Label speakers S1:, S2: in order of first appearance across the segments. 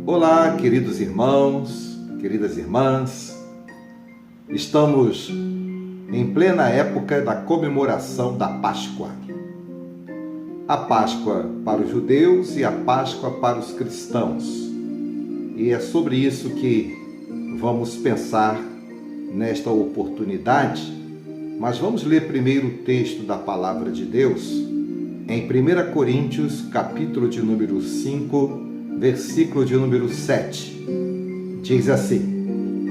S1: Olá, queridos irmãos, queridas irmãs. Estamos em plena época da comemoração da Páscoa. A Páscoa para os judeus e a Páscoa para os cristãos. E é sobre isso que vamos pensar nesta oportunidade. Mas vamos ler primeiro o texto da Palavra de Deus em 1 Coríntios, capítulo de número 5, versículo de número 7. Diz assim: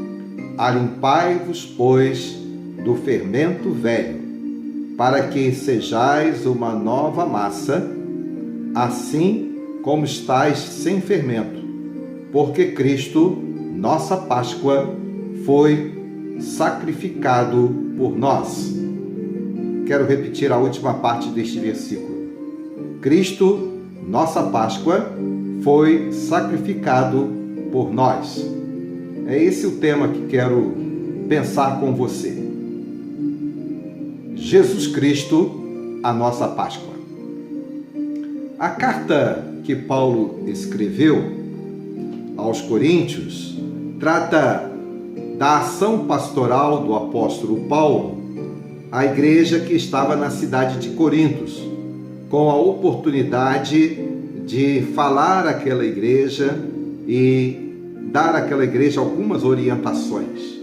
S1: Alimpai-vos, pois, do fermento velho, para que sejais uma nova massa, assim como estáis sem fermento, porque Cristo, nossa Páscoa, foi sacrificado por nós. Quero repetir a última parte deste versículo. Cristo, nossa Páscoa, foi sacrificado por nós. É esse o tema que quero pensar com você. Jesus Cristo, a nossa Páscoa. A carta que Paulo escreveu aos Coríntios trata da ação pastoral do apóstolo Paulo à igreja que estava na cidade de Corintos, com a oportunidade de falar àquela igreja e dar àquela igreja algumas orientações.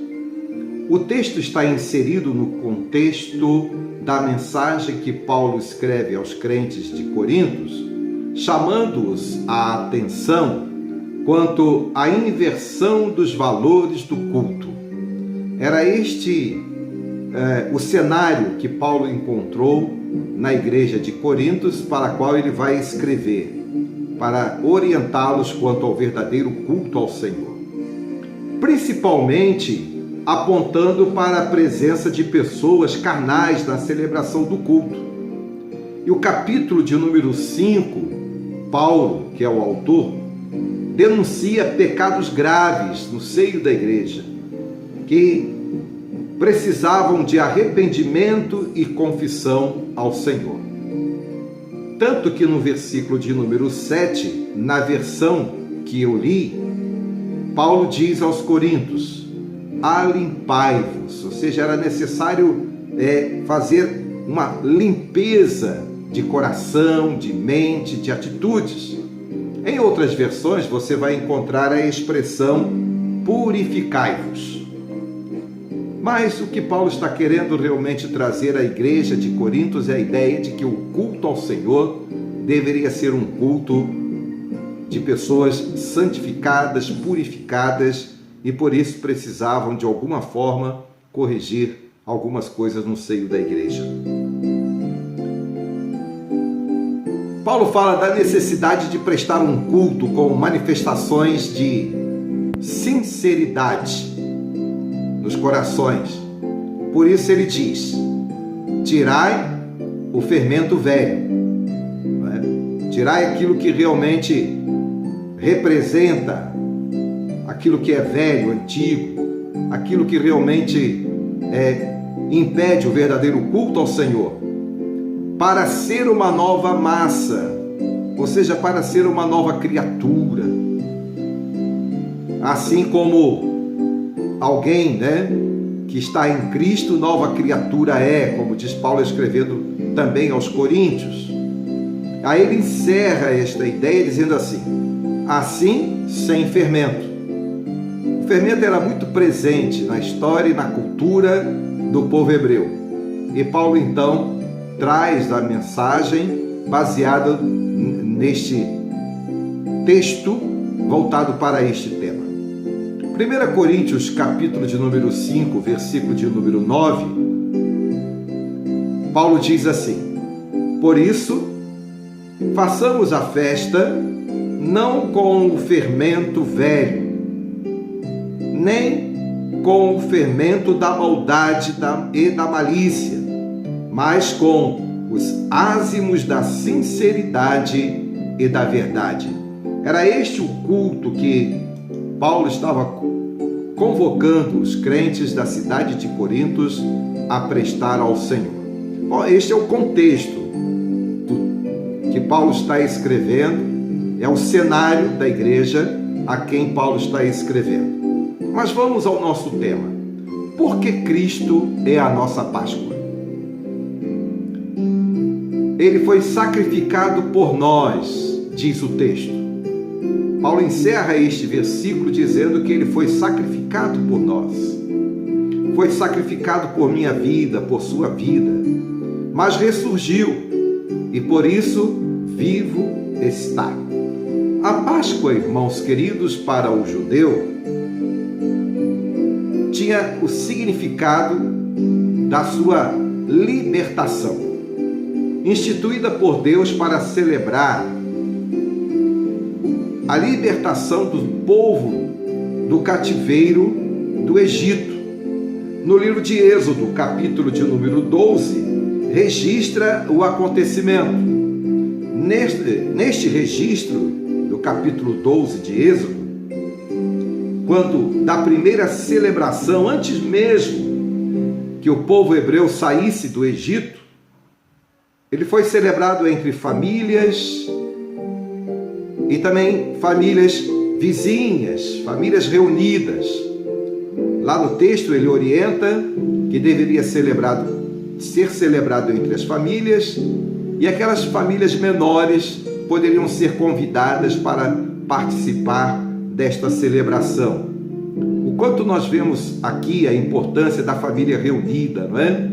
S1: O texto está inserido no contexto da mensagem que Paulo escreve aos crentes de Corintos, chamando-os à atenção quanto à inversão dos valores do culto. Era este o cenário que Paulo encontrou na igreja de Corintos, para a qual ele vai escrever, para orientá-los quanto ao verdadeiro culto ao Senhor. Principalmente apontando para a presença de pessoas carnais na celebração do culto. E o capítulo de número 5, Paulo, que é o autor, denuncia pecados graves no seio da igreja, que precisavam de arrependimento e confissão ao Senhor. Tanto que no versículo de número 7, na versão que eu li, Paulo diz aos Coríntios: alimpai-vos, ou seja, era necessário fazer uma limpeza de coração, de mente, de atitudes. Em outras versões você vai encontrar a expressão purificai-vos. Mas o que Paulo está querendo realmente trazer à igreja de Corintos é a ideia de que o culto ao Senhor deveria ser um culto de pessoas santificadas, purificadas, e por isso precisavam de alguma forma corrigir algumas coisas no seio da igreja. Paulo fala da necessidade de prestar um culto com manifestações de sinceridade nos corações. Por isso ele diz: tirai o fermento velho, tirai aquilo que realmente representa aquilo que é velho, antigo, aquilo que realmente impede o verdadeiro culto ao Senhor, para ser uma nova massa, ou seja, para ser uma nova criatura. Assim como alguém, que está em Cristo, nova criatura é, como diz Paulo escrevendo também aos Coríntios. Aí ele encerra esta ideia dizendo assim, sem fermento. O fermento era muito presente na história e na cultura do povo hebreu. E Paulo então traz a mensagem baseada neste texto voltado para este tema. 1 Coríntios, capítulo de número 5, versículo de número 9, Paulo diz assim: por isso, façamos a festa não com o fermento velho, nem com o fermento da maldade e da malícia, mas com os ázimos da sinceridade e da verdade. Era este o culto que Paulo estava convocando os crentes da cidade de Corintos a prestar ao Senhor. Bom, este é o contexto que Paulo está escrevendo, é o cenário da igreja a quem Paulo está escrevendo. Mas vamos ao nosso tema. Por que Cristo é a nossa Páscoa? Ele foi sacrificado por nós, diz o texto. Paulo encerra este versículo dizendo que ele foi sacrificado por nós. Foi sacrificado por minha vida, por sua vida, mas ressurgiu e por isso vivo está. A Páscoa, irmãos queridos, para o judeu, tinha o significado da sua libertação, instituída por Deus para celebrar a libertação do povo do cativeiro do Egito. No livro de Êxodo, capítulo de número 12, registra o acontecimento. Neste registro do capítulo 12 de Êxodo, quando da primeira celebração, antes mesmo que o povo hebreu saísse do Egito, ele foi celebrado entre famílias e também famílias vizinhas, famílias reunidas. Lá no texto ele orienta que deveria ser celebrado entre as famílias, e aquelas famílias menores poderiam ser convidadas para participar desta celebração. O quanto nós vemos aqui a importância da família reunida, não é?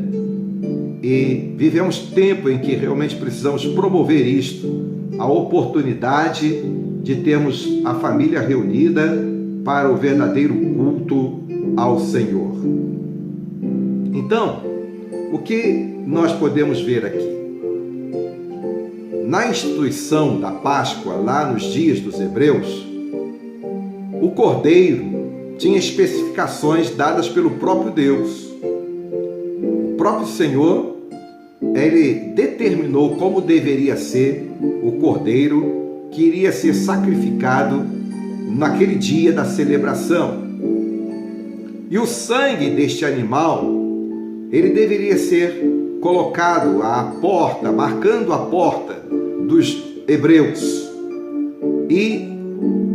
S1: E vivemos tempo em que realmente precisamos promover isto, a oportunidade de termos a família reunida para o verdadeiro culto ao Senhor. Então, o que nós podemos ver aqui? Na instituição da Páscoa, lá nos dias dos hebreus, o cordeiro tinha especificações dadas pelo próprio Deus. O próprio Senhor, ele determinou como deveria ser o cordeiro que iria ser sacrificado naquele dia da celebração. E o sangue deste animal, ele deveria ser colocado à porta, marcando a porta dos hebreus. E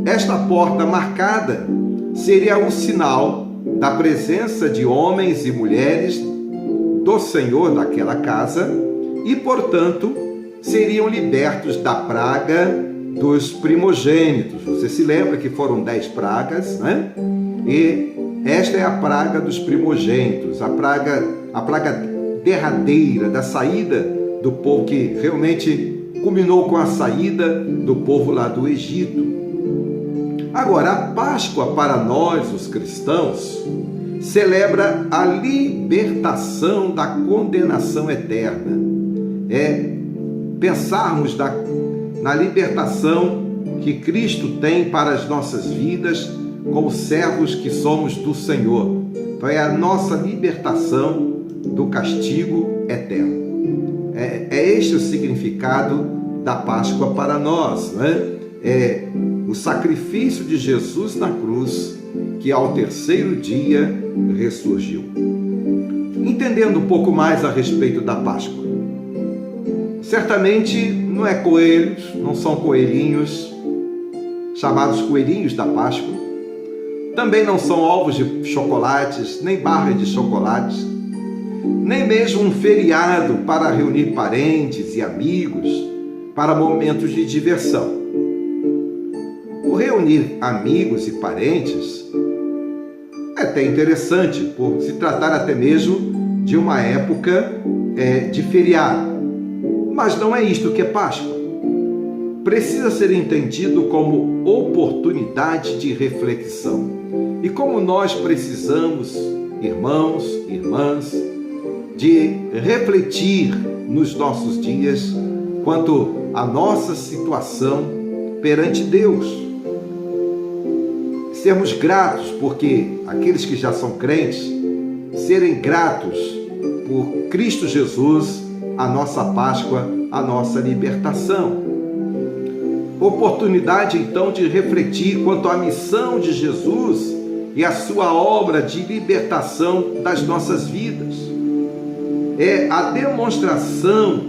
S1: esta porta marcada seria um sinal da presença de homens e mulheres do Senhor daquela casa e, portanto, seriam libertos da praga dos primogênitos. Você se lembra que foram 10 pragas, né? E esta é a praga dos primogênitos, a praga derradeira da saída do povo, que realmente culminou com a saída do povo lá do Egito. Agora, a Páscoa para nós, os cristãos, celebra a libertação da condenação eterna. É pensarmos na libertação que Cristo tem para as nossas vidas como servos que somos do Senhor. Então é a nossa libertação do castigo eterno. É este o significado da Páscoa para nós, não é? É o sacrifício de Jesus na cruz, que ao terceiro dia ressurgiu. Entendendo um pouco mais a respeito da Páscoa, certamente não é coelhos, não são coelhinhos, chamados coelhinhos da Páscoa, também não são ovos de chocolates, nem barras de chocolates, nem mesmo um feriado para reunir parentes e amigos para momentos de diversão. O reunir amigos e parentes é até interessante, por se tratar até mesmo de uma época de feriado. Mas não é isto que é Páscoa. Precisa ser entendido como oportunidade de reflexão. E como nós precisamos, irmãos, irmãs, de refletir nos nossos dias quanto à nossa situação perante Deus. Sermos gratos, porque aqueles que já são crentes, serem gratos por Cristo Jesus, a nossa Páscoa, a nossa libertação. Oportunidade, então, de refletir quanto à missão de Jesus e a sua obra de libertação das nossas vidas. É a demonstração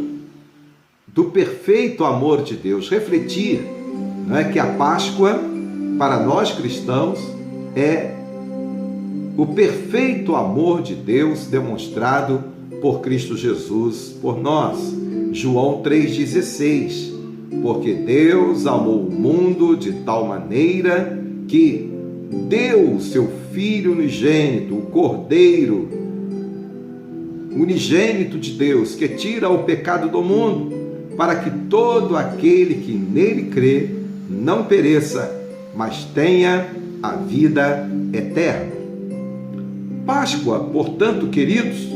S1: do perfeito amor de Deus. Refletir, não é, que a Páscoa para nós cristãos, é o perfeito amor de Deus demonstrado por Cristo Jesus por nós. João 3,16. Porque Deus amou o mundo de tal maneira que deu o seu Filho unigênito, o Cordeiro unigênito de Deus, que tira o pecado do mundo, para que todo aquele que nele crê não pereça, mas tenha a vida eterna. Páscoa, portanto, queridos,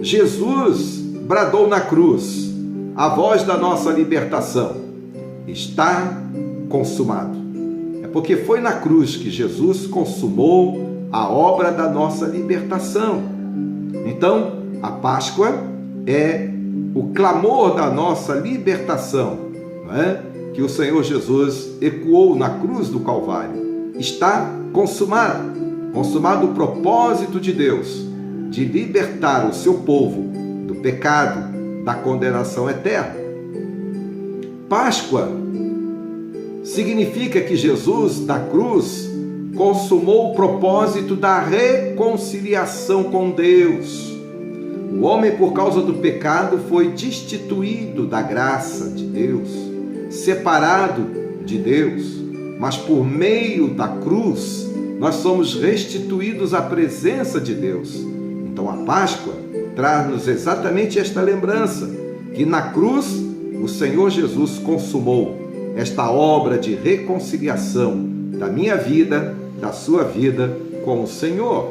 S1: Jesus bradou na cruz a voz da nossa libertação: está consumado. É porque foi na cruz que Jesus consumou a obra da nossa libertação. Então, a Páscoa é o clamor da nossa libertação, não é? Que o Senhor Jesus ecoou na cruz do Calvário. Está consumado. Consumado o propósito de Deus de libertar o seu povo do pecado, da condenação eterna. Páscoa significa que Jesus, da cruz, consumou o propósito da reconciliação com Deus. O homem, por causa do pecado, foi destituído da graça de Deus, separado de Deus, mas por meio da cruz, nós somos restituídos à presença de Deus. Então a Páscoa traz-nos exatamente esta lembrança, que na cruz o Senhor Jesus consumou esta obra de reconciliação da minha vida, da sua vida com o Senhor.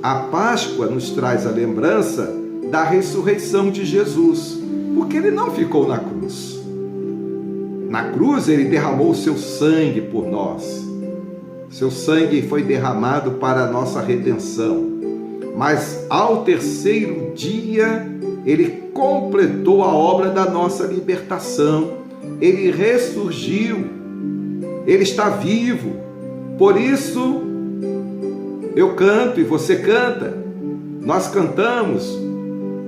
S1: A Páscoa nos traz a lembrança da ressurreição de Jesus, porque ele não ficou na cruz. Na cruz ele derramou o seu sangue por nós. Seu sangue foi derramado para a nossa redenção. Mas ao terceiro dia, ele completou a obra da nossa libertação. Ele ressurgiu. Ele está vivo. Por isso, eu canto e você canta. Nós cantamos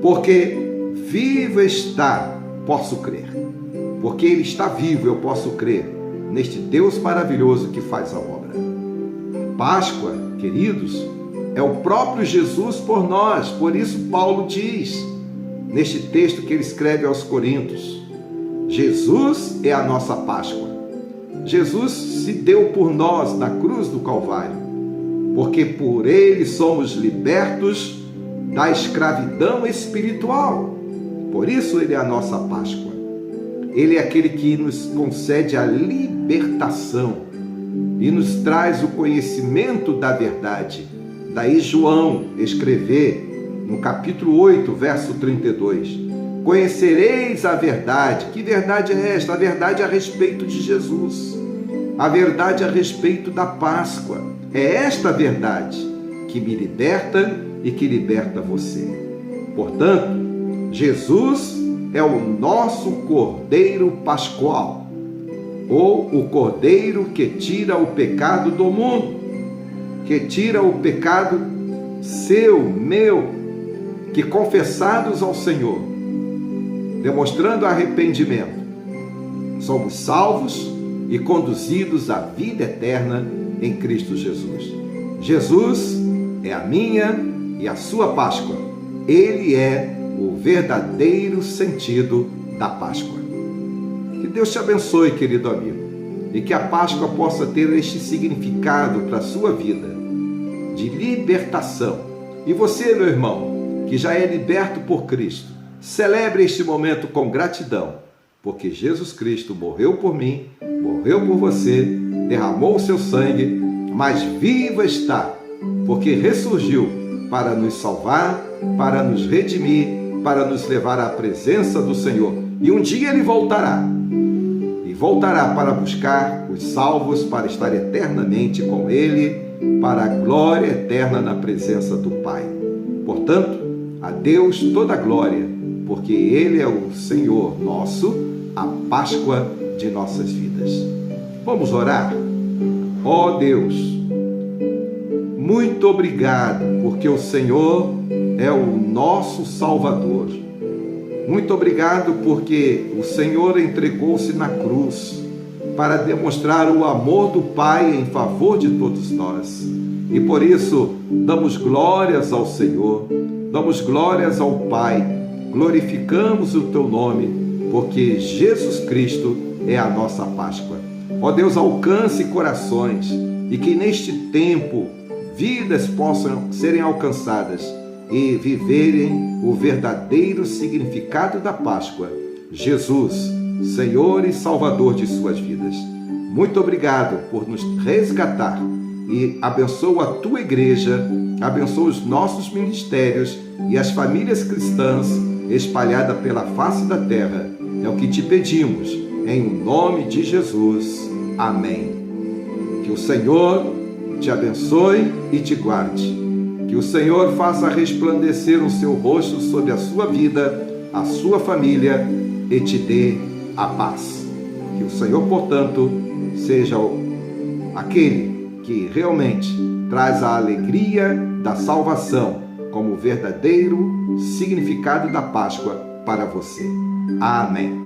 S1: porque vivo está, posso crer. Porque ele está vivo, eu posso crer neste Deus maravilhoso que faz a obra. Páscoa, queridos, é o próprio Jesus por nós. Por isso Paulo diz, neste texto que ele escreve aos Coríntios, Jesus é a nossa Páscoa. Jesus se deu por nós na cruz do Calvário, porque por ele somos libertos da escravidão espiritual. Por isso ele é a nossa Páscoa. Ele é aquele que nos concede a libertação e nos traz o conhecimento da verdade. Daí João escrever no capítulo 8, verso 32, conhecereis a verdade. Que verdade é esta? A verdade a respeito de Jesus, a verdade a respeito da Páscoa. É esta verdade que me liberta e que liberta você. Portanto, Jesus é o nosso Cordeiro Pascual, ou o Cordeiro que tira o pecado do mundo, que tira o pecado seu, meu, que confessados ao Senhor, demonstrando arrependimento, somos salvos e conduzidos à vida eterna em Cristo Jesus. Jesus é a minha e a sua Páscoa. Ele é o verdadeiro sentido da Páscoa. Que Deus te abençoe, querido amigo, e que a Páscoa possa ter este significado para a sua vida, de libertação. E você, meu irmão, que já é liberto por Cristo, celebre este momento com gratidão, porque Jesus Cristo morreu por mim, morreu por você, derramou o seu sangue, mas vivo está, porque ressurgiu para nos salvar, para nos redimir, para nos levar à presença do Senhor. E um dia ele voltará, e voltará para buscar os salvos, para estar eternamente com ele, para a glória eterna na presença do Pai. Portanto, a Deus toda a glória, porque ele é o Senhor nosso, a Páscoa de nossas vidas. Vamos orar? Ó Deus, muito obrigado, porque o Senhor é o nosso Salvador. Muito obrigado porque o Senhor entregou-se na cruz para demonstrar o amor do Pai em favor de todos nós. E por isso, damos glórias ao Senhor, damos glórias ao Pai, glorificamos o Teu nome, porque Jesus Cristo é a nossa Páscoa. Ó Deus, alcance corações e que neste tempo vidas possam serem alcançadas e viverem o verdadeiro significado da Páscoa. Jesus, Senhor e Salvador de suas vidas. Muito obrigado por nos resgatar e abençoa a Tua igreja, abençoa os nossos ministérios e as famílias cristãs espalhadas pela face da terra. É o que te pedimos, em nome de Jesus. Amém. Que o Senhor te abençoe e te guarde. Que o Senhor faça resplandecer o seu rosto sobre a sua vida, a sua família e te dê a paz. Que o Senhor, portanto, seja aquele que realmente traz a alegria da salvação como verdadeiro significado da Páscoa para você. Amém.